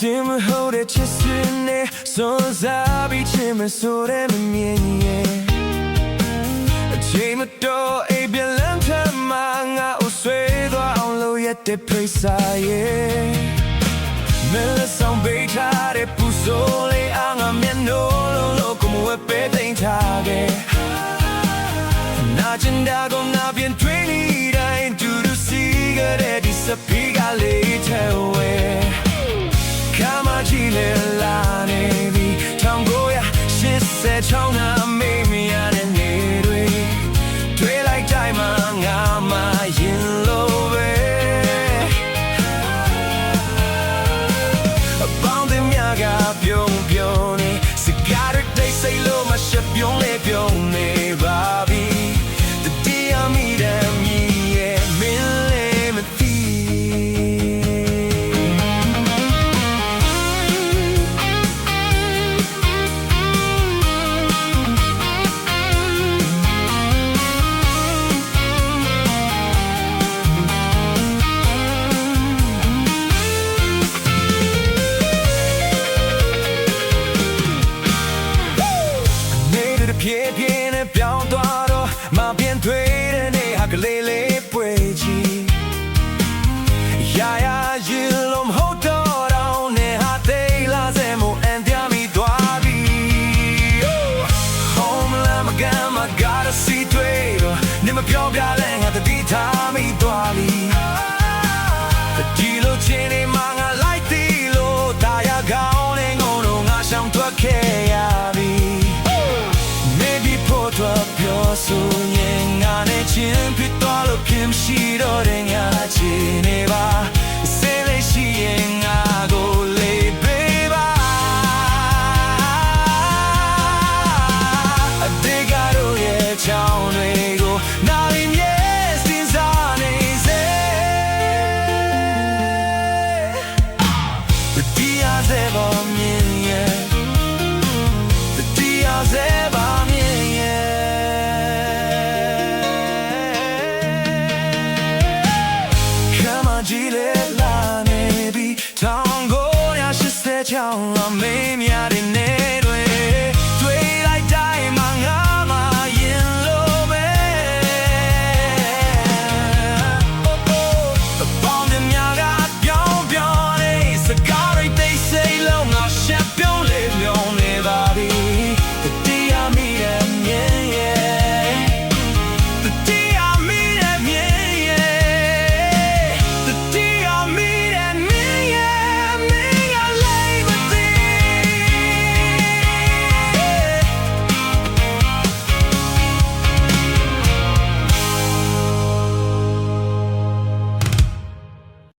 ခြင်းမဟုတ်တဲ့ချစ်စင်နဲ့စွန့်စားပြီးချင်မဆိုတဲ့မမြင်ရဲ့အချိန်မတော်အိပ်ပြန်လမ်းထမ်းမှာငါ့ကိုဆွေးသွားအောင်လို့ရတဲ့ဖိစားရဲ့မင်းဆောင်ပေးထားတဲ့ပူဆိုးလေးအငါမျက်နှာလုံးကိုမဝဲပေးသိမ်းထားခဲ့နာကျင်တာကိုငါပြန်တွေးနေတိုင်းတူတူစီကတဲ့ဒီစပီကလေးထဲဝဲခါမကြီးလေလာနေပြီ1986နာမေးမြရတဲ့နေတွေတွေ့လိုက်တိုင်းမှာငါမှရင်လို့ပဲအပေါင်းတင်များကပြုံးပြုံးနေစကားတွေစိတ်လို့မရှက်ပြုံးလေပြုံးနေပါပြီတရားမိတယ်မြည်ရဲ့မင်းလေးမသိဖြည်းဖြည်းနဲ့ပြောင်းသွားတော့မပြင်းထွေးတဲ့နေဟာကလေးလေးပွေချီရာရာရင်လုံးဟုတ်တော့တော့နေဟာသေးလာစဲမို့အန်တရားမိသွားပြီ Home la magama gotta see တွေ့တော့နေမပြောပြလဲငါတတိထားမိသွားပြီဒီလိုချင်းနေမှာငါလိုက်သေးလို့တာယာကောင်းနေငုံတော့ငါရှောင်ထွက်ခဲ့